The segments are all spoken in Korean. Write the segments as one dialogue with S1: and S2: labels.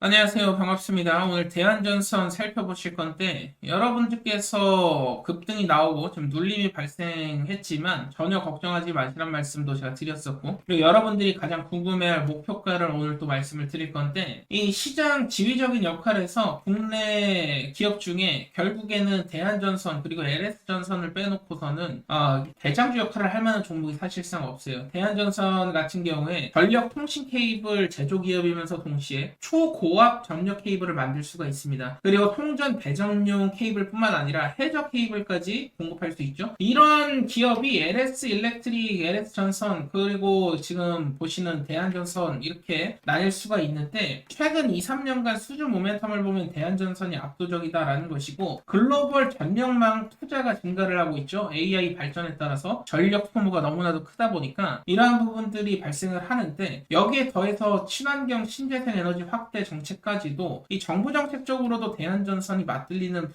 S1: 안녕하세요. 반갑습니다. 오늘 대한전선 살펴보실 건데, 여러분들께서 급등이 나오고 좀 눌림이 발생했지만 전혀 걱정하지 마시란 말씀도 제가 드렸었고, 그리고 여러분들이 가장 궁금해할 목표가를 오늘 또 말씀을 드릴 건데, 이 시장 지휘적인 역할에서 국내 기업 중에 결국에는 대한전선 그리고 LS전선을 빼놓고서는 대장주 역할을 할 만한 종목이 사실상 없어요. 대한전선 같은 경우에 전력 통신 케이블 제조 기업이면서 동시에 초고압 전력 케이블을 만들 수가 있습니다. 그리고 통전 배정용 케이블뿐만 아니라 해저 케이블까지 공급할 수 있죠. 이러한 기업이 LS 일렉트릭, LS 전선, 그리고 지금 보시는 대한전선 이렇게 나뉠 수가 있는데, 최근 2, 3년간 수주 모멘텀을 보면 대한전선이 압도적이다라는 것이고, 글로벌 전력망 투자가 증가를 하고 있죠. AI 발전에 따라서 전력 소모가 너무나도 크다 보니까 이러한 부분들이 발생을 하는데, 여기에 더해서 친환경 신재생 에너지 확대 정책까지도 이 정부 정책적으로도 대한전선이 맞물리는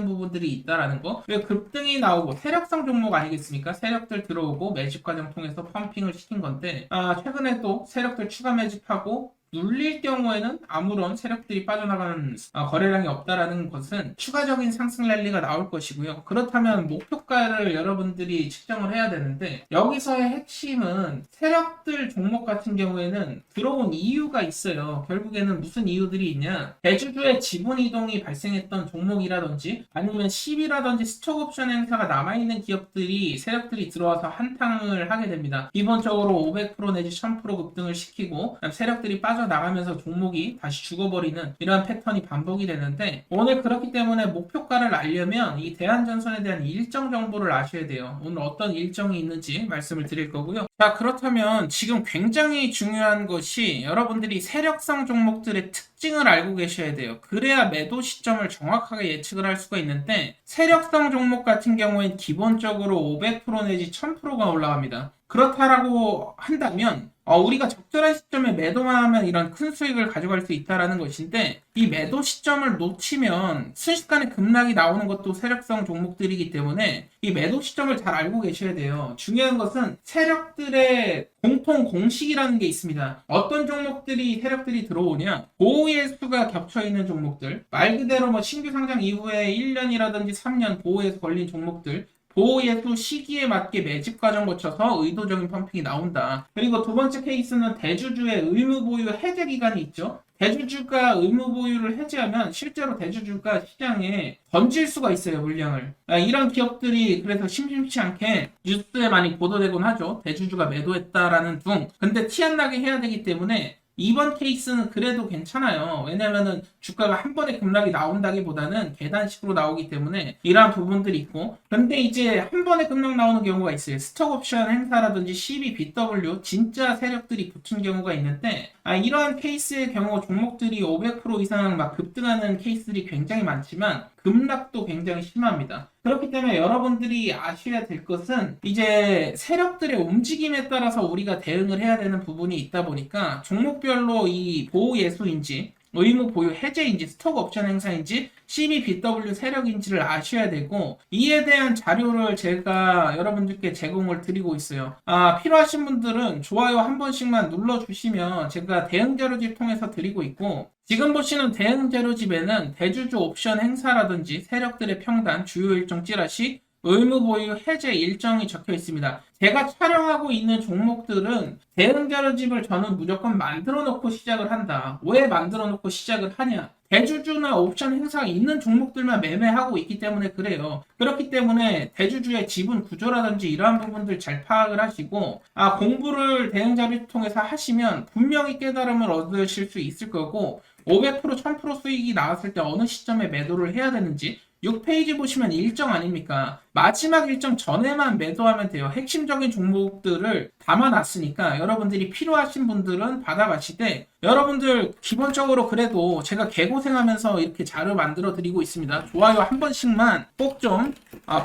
S1: 부분들이 있다라는 거. 왜 급등이 나오고 세력성 종목 아니겠습니까? 세력들 들어오고 매집 과정 통해서 펌핑을 시킨 건데, 최근에도 세력들 추가 매집하고 눌릴 경우에는 아무런 세력들이 빠져나가는 거래량이 없다라는 것은 추가적인 상승 랠리가 나올 것이고요. 그렇다면 목표가를 여러분들이 측정을 해야 되는데, 여기서의 핵심은 세력들 종목 같은 경우에는 들어온 이유가 있어요. 결국에는 무슨 이유들이 있냐? 대주주의 지분 이동이 발생했던 종목이라든지 아니면 10이라든지 스톡 옵션 행사가 남아있는 기업들이 세력들이 들어와서 한탕을 하게 됩니다. 기본적으로 500% 내지 1000% 급등을 시키고 세력들이 빠져나가면서 종목이 다시 죽어버리는 이러한 패턴이 반복이 되는데, 오늘 그렇기 때문에 목표가를 알려면 이 대한전선에 대한 일정 정보를 아셔야 돼요. 오늘 어떤 일정이 있는지 말씀을 드릴 거고요. 자, 그렇다면 지금 굉장히 중요한 것이 여러분들이 세력성 종목들의 특징을 알고 계셔야 돼요. 그래야 매도 시점을 정확하게 예측을 할 수가 있는데, 세력성 종목 같은 경우엔 기본적으로 500% 내지 1000%가 올라갑니다. 그렇다라고 한다면 우리가 적절한 시점에 매도만 하면 이런 큰 수익을 가져갈 수 있다라는 것인데, 이 매도 시점을 놓치면 순식간에 급락이 나오는 것도 세력성 종목들이기 때문에 이 매도 시점을 잘 알고 계셔야 돼요. 중요한 것은 세력들의 공통 공식이라는 게 있습니다. 어떤 종목들이 세력들이 들어오냐? 보호예수가 겹쳐있는 종목들, 말 그대로 신규 상장 이후에 1년이라든지 3년 보호예수 걸린 종목들, 보호예수 시기에 맞게 매집 과정 거쳐서 의도적인 펌핑이 나온다. 그리고 두 번째 케이스는 대주주의 의무 보유 해제 기간이 있죠. 대주주가 의무 보유를 해제하면 실제로 대주주가 시장에 던질 수가 있어요, 물량을. 이런 기업들이 그래서 심심치 않게 뉴스에 많이 보도되곤 하죠. 대주주가 매도했다라는 둥. 근데 티 안 나게 해야 되기 때문에 이번 케이스는 그래도 괜찮아요. 왜냐면은 주가가 한 번에 급락이 나온다기보다는 계단식으로 나오기 때문에 이러한 부분들이 있고, 근데 이제 한 번에 급락 나오는 경우가 있어요. 스톡 옵션 행사라든지 CBBW 진짜 세력들이 붙은 경우가 있는데, 이러한 케이스의 경우 종목들이 500% 이상 막 급등하는 케이스들이 굉장히 많지만 급락도 굉장히 심합니다. 그렇기 때문에 여러분들이 아셔야 될 것은 이제 세력들의 움직임에 따라서 우리가 대응을 해야 되는 부분이 있다 보니까 종목별로 이 보호 예수인지 의무 보유 해제인지 스톡 옵션 행사인지 CBBW 세력인지를 아셔야 되고, 이에 대한 자료를 제가 여러분들께 제공을 드리고 있어요. 필요하신 분들은 좋아요 한 번씩만 눌러주시면 제가 대응 자료집 통해서 드리고 있고, 지금 보시는 대응 자료집에는 대주주 옵션 행사라든지 세력들의 평단, 주요 일정 찌라시, 의무 보유 해제 일정이 적혀 있습니다. 제가 촬영하고 있는 종목들은 대응 자료집을 저는 무조건 만들어 놓고 시작을 한다. 왜 만들어 놓고 시작을 하냐? 대주주나 옵션 행사가 있는 종목들만 매매하고 있기 때문에 그래요. 그렇기 때문에 대주주의 지분 구조라든지 이러한 부분들 잘 파악을 하시고, 공부를 대응 자료 통해서 하시면 분명히 깨달음을 얻으실 수 있을 거고, 500% 1000% 수익이 나왔을 때 어느 시점에 매도를 해야 되는지 6페이지 보시면 일정 아닙니까? 마지막 일정 전에만 매도하면 돼요. 핵심적인 종목들을 담아놨으니까 여러분들이 필요하신 분들은 받아가시되, 여러분들 기본적으로 그래도 제가 개고생하면서 이렇게 자료 만들어 드리고 있습니다. 좋아요 한 번씩만 꼭 좀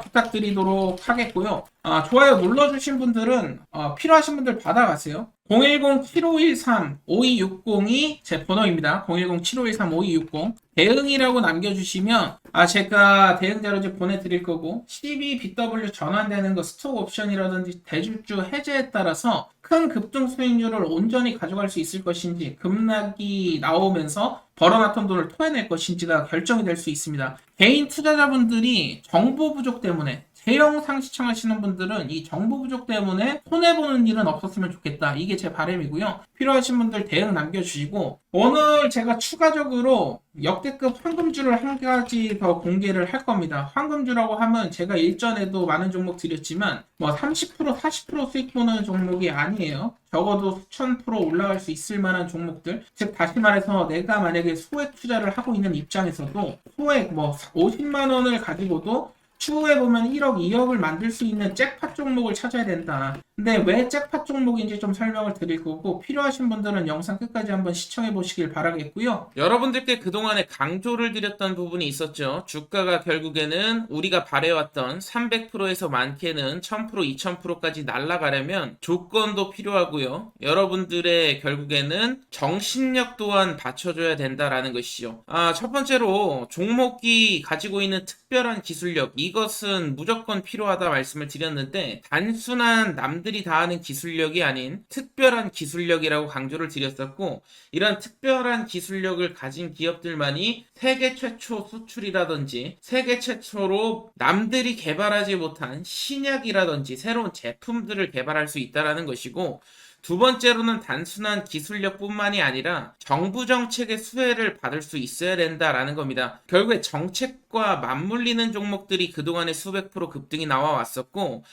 S1: 부탁드리도록 하겠고요. 좋아요 눌러주신 분들은 필요하신 분들 받아가세요. 010-7513-5260이 제 번호입니다. 010-7513-5260. 대응이라고 남겨주시면 제가 대응 자료집 보내드릴 거고 12BW 전환되는 거 스톡 옵션이라든지 대주주 해제에 따라서 큰 급등 수익률을 온전히 가져갈 수 있을 것인지 급락이 나오면서 벌어놨던 돈을 토해낼 것인지가 결정이 될 수 있습니다. 개인 투자자분들이 정보 부족 때문에 제 영상 시청하시는 분들은 이 정보 부족 때문에 손해보는 일은 없었으면 좋겠다. 이게 제 바람이고요. 필요하신 분들 대응 남겨주시고 오늘 제가 추가적으로 역대급 황금주를 한 가지 더 공개를 할 겁니다. 황금주라고 하면 제가 일전에도 많은 종목 드렸지만 뭐 30% 40% 수익 보는 종목이 아니에요. 적어도 수천 프로 올라갈 수 있을 만한 종목들. 즉 다시 말해서 내가 만약에 소액 투자를 하고 있는 입장에서도 소액 뭐 50만 원을 가지고도 추후에 보면 1억, 2억을 만들 수 있는 잭팟 종목을 찾아야 된다. 근데 왜 잭팟 종목인지 좀 설명을 드릴 거고 필요하신 분들은 영상 끝까지 한번 시청해 보시길 바라겠고요. 여러분들께 그동안에 강조를 드렸던 부분이 있었죠. 주가가 결국에는 우리가 바래왔던 300%에서 많게는 1000%, 2000%까지 날아가려면 조건도 필요하고요. 여러분들의 결국에는 정신력 또한 받쳐줘야 된다라는 것이죠. 첫 번째로 종목이 가지고 있는 특별한 기술력, 이것은 무조건 필요하다 말씀을 드렸는데 단순한 남들이 다 하는 기술력이 아닌 특별한 기술력이라고 강조를 드렸었고 이런 특별한 기술력을 가진 기업들만이 세계 최초 수출이라든지 세계 최초로 남들이 개발하지 못한 신약이라든지 새로운 제품들을 개발할 수 있다는 것이고 두 번째로는 단순한 기술력뿐만이 아니라 정부 정책의 수혜를 받을 수 있어야 된다라는 겁니다. 결국에 정책과 맞물리는 종목들이 그동안에 수백 프로 급등이 나와 왔었고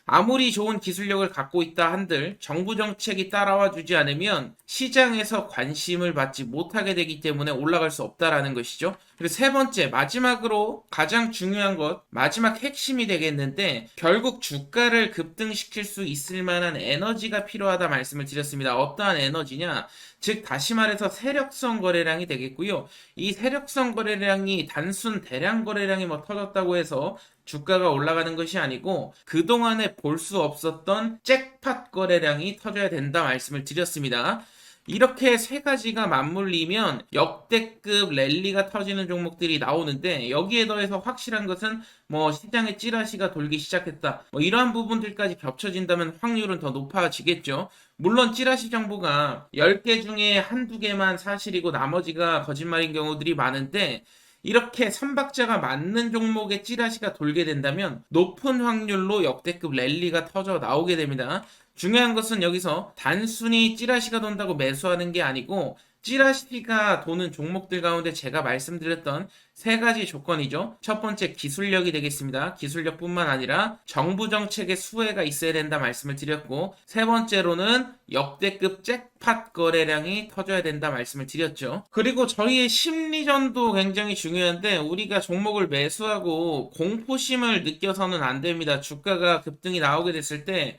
S1: 아무리 좋은 기술력을 갖고 있다 한들 정부 정책이 따라와 주지 않으면 시장에서 관심을 받지 못하게 되기 때문에 올라갈 수 없다라는 것이죠. 그리고 세 번째, 마지막으로 가장 중요한 것, 마지막 핵심이 되겠는데 결국 주가를 급등시킬 수 있을 만한 에너지가 필요하다 말씀을 드렸습니다. 어떠한 에너지냐? 즉 다시 말해서 세력성 거래량이 되겠고요. 이 세력성 거래량이 단순 대량 거래량이 뭐 터졌다고 해서 주가가 올라가는 것이 아니고 그동안에 볼 수 없었던 잭팟 거래량이 터져야 된다 말씀을 드렸습니다. 이렇게 세 가지가 맞물리면 역대급 랠리가 터지는 종목들이 나오는데 여기에 더해서 확실한 것은 뭐 시장에 찌라시가 돌기 시작했다. 뭐 이러한 부분들까지 겹쳐진다면 확률은 더 높아지겠죠. 물론 찌라시 정보가 10개 중에 한두 개만 사실이고 나머지가 거짓말인 경우들이 많은데 이렇게 삼박자가 맞는 종목의 찌라시가 돌게 된다면 높은 확률로 역대급 랠리가 터져 나오게 됩니다. 중요한 것은 여기서 단순히 찌라시가 돈다고 매수하는 게 아니고 찌라시가 도는 종목들 가운데 제가 말씀드렸던 세 가지 조건이죠. 첫 번째 기술력이 되겠습니다. 기술력뿐만 아니라 정부 정책의 수혜가 있어야 된다 말씀을 드렸고 세 번째로는 역대급 잭팟 거래량이 터져야 된다 말씀을 드렸죠. 그리고 저희의 심리전도 굉장히 중요한데 우리가 종목을 매수하고 공포심을 느껴서는 안 됩니다. 주가가 급등이 나오게 됐을 때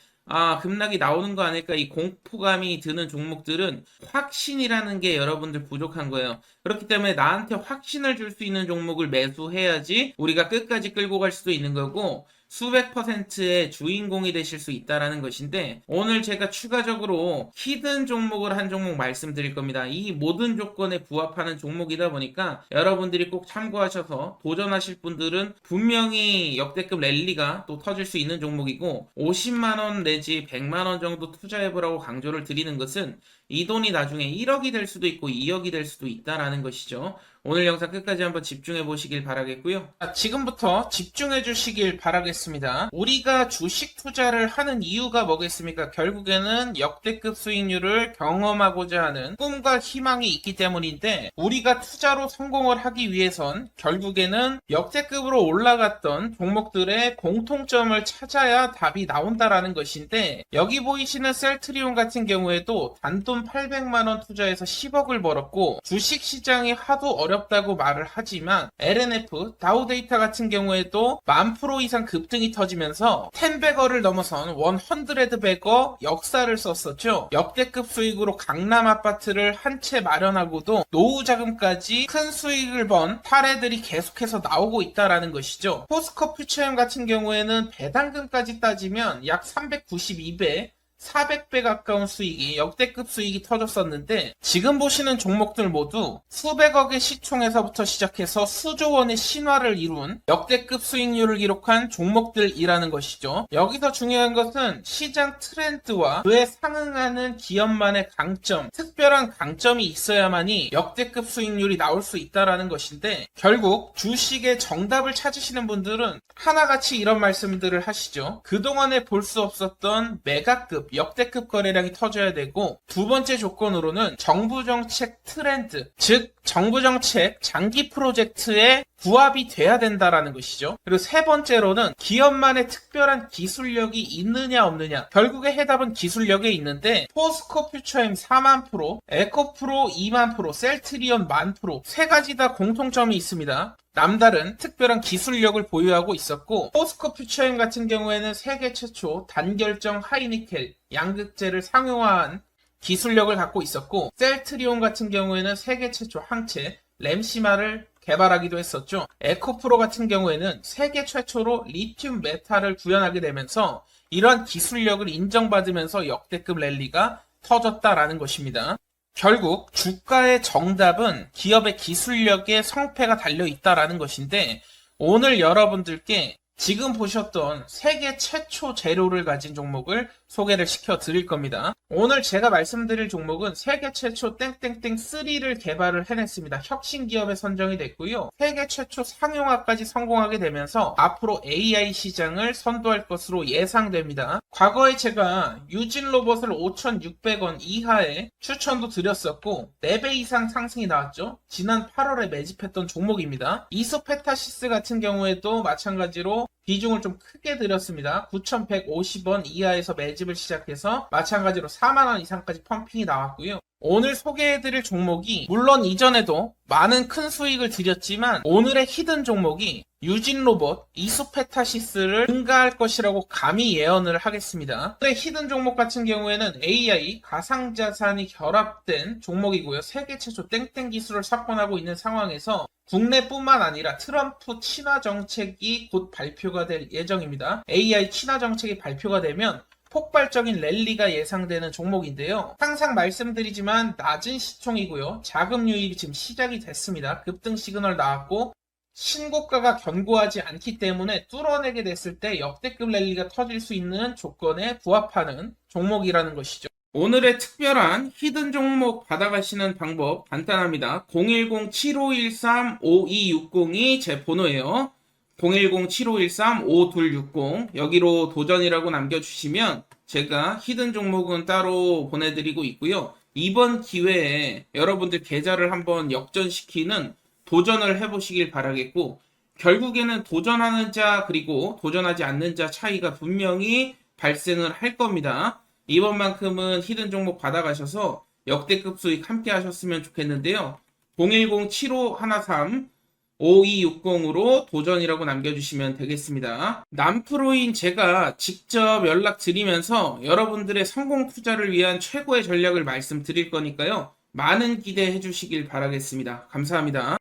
S1: 급락이 나오는 거 아닐까 이 공포감이 드는 종목들은 확신이라는 게 여러분들 부족한 거예요. 그렇기 때문에 나한테 확신을 줄 수 있는 종목을 매수해야지 우리가 끝까지 끌고 갈 수도 있는 거고 수백 %의 주인공이 되실 수 있다라는 것인데 오늘 제가 추가적으로 히든 종목을 한 종목 말씀드릴 겁니다. 이 모든 조건에 부합하는 종목이다 보니까 여러분들이 꼭 참고하셔서 도전하실 분들은 분명히 역대급 랠리가 또 터질 수 있는 종목이고 50만원 내지 100만원 정도 투자해보라고 강조를 드리는 것은 이 돈이 나중에 1억이 될 수도 있고 2억이 될 수도 있다라는 것이죠. 오늘 영상 끝까지 한번 집중해 보시길 바라겠고요. 지금부터 집중해 주시길 바라겠습니다. 우리가 주식 투자를 하는 이유가 뭐겠습니까? 결국에는 역대급 수익률을 경험하고자 하는 꿈과 희망이 있기 때문인데 우리가 투자로 성공을 하기 위해선 결국에는 역대급으로 올라갔던 종목들의 공통점을 찾아야 답이 나온다라는 것인데 여기 보이시는 셀트리온 같은 경우에도 단돈 800만원 투자해서 10억을 벌었고 주식시장이 하도 어렵다고 말을 하지만 LNF, 다우데이터 같은 경우에도 10,000% 이상 급등이 터지면서 10배거를 넘어선 100배거 역사를 썼었죠. 역대급 수익으로 강남 아파트를 한 채 마련하고도 노후 자금까지 큰 수익을 번 사례들이 계속해서 나오고 있다라는 것이죠. 포스코 퓨처엠 같은 경우에는 배당금까지 따지면 약 392배 400배 가까운 수익이 역대급 수익이 터졌었는데 지금 보시는 종목들 모두 수백억의 시총에서부터 시작해서 수조 원의 신화를 이룬 역대급 수익률을 기록한 종목들이라는 것이죠. 여기서 중요한 것은 시장 트렌드와 그에 상응하는 기업만의 강점, 특별한 강점이 있어야만이 역대급 수익률이 나올 수 있다는 것인데 결국 주식의 정답을 찾으시는 분들은 하나같이 이런 말씀들을 하시죠. 그동안에 볼 수 없었던 메가급, 역대급 거래량이 터져야 되고 두 번째 조건으로는 정부 정책 트렌드, 즉 정부 정책 장기 프로젝트에 부합이 돼야 된다라는 것이죠. 그리고 세 번째로는 기업만의 특별한 기술력이 있느냐 없느냐. 결국에 해답은 기술력에 있는데 포스코 퓨처엠 4만 프로, 에코프로 2만 프로, 셀트리온 1만 프로 세 가지 다 공통점이 있습니다. 남다른 특별한 기술력을 보유하고 있었고 포스코 퓨처엠 같은 경우에는 세계 최초 단결정 하이니켈 양극재를 상용화한 기술력을 갖고 있었고 셀트리온 같은 경우에는 세계 최초 항체 램시마를 개발하기도 했었죠. 에코프로 같은 경우에는 세계 최초로 리튬 메탈을 구현하게 되면서 이러한 기술력을 인정받으면서 역대급 랠리가 터졌다라는 것입니다. 결국 주가의 정답은 기업의 기술력에 성패가 달려있다라는 것인데 오늘 여러분들께 지금 보셨던 세계 최초 재료를 가진 종목을 소개를 시켜드릴 겁니다. 오늘 제가 말씀드릴 종목은 세계 최초 땡땡땡 3를 개발을 해냈습니다. 혁신 기업에 선정이 됐고요. 세계 최초 상용화까지 성공하게 되면서 앞으로 AI 시장을 선도할 것으로 예상됩니다. 과거에 제가 유진 로봇을 5,600원 이하에 추천도 드렸었고 4배 이상 상승이 나왔죠. 지난 8월에 매집했던 종목입니다. 이소페타시스 같은 경우에도 마찬가지로 비중을 좀 크게 들였습니다. 9,150원 이하에서 매집을 시작해서 마찬가지로 4만원 이상까지 펌핑이 나왔고요. 오늘 소개해드릴 종목이 물론 이전에도 많은 큰 수익을 드렸지만 오늘의 히든 종목이 유진로봇, 이소페타시스를 능가할 것이라고 감히 예언을 하겠습니다. 오늘의 히든 종목 같은 경우에는 AI, 가상자산이 결합된 종목이고요. 세계 최초 땡땡 기술을 석권하고 있는 상황에서 국내뿐만 아니라 트럼프 친화 정책이 곧 발표가 될 예정입니다. AI 친화 정책이 발표가 되면 폭발적인 랠리가 예상되는 종목인데요. 항상 말씀드리지만 낮은 시총이고요. 자금 유입이 지금 시작이 됐습니다. 급등 시그널 나왔고 신고가가 견고하지 않기 때문에 뚫어내게 됐을 때 역대급 랠리가 터질 수 있는 조건에 부합하는 종목이라는 것이죠. 오늘의 특별한 히든 종목 받아가시는 방법 간단합니다. 010-7513-5260이 제 번호예요. 010-7513-5260 여기로 도전이라고 남겨주시면 제가 히든 종목은 따로 보내드리고 있고요. 이번 기회에 여러분들 계좌를 한번 역전시키는 도전을 해보시길 바라겠고 결국에는 도전하는 자 그리고 도전하지 않는 자 차이가 분명히 발생을 할 겁니다. 이번만큼은 히든 종목 받아가셔서 역대급 수익 함께 하셨으면 좋겠는데요. 010-7513-5260으로 도전이라고 남겨주시면 되겠습니다. 남프로인 제가 직접 연락드리면서 여러분들의 성공 투자를 위한 최고의 전략을 말씀드릴 거니까요. 많은 기대해 주시길 바라겠습니다. 감사합니다.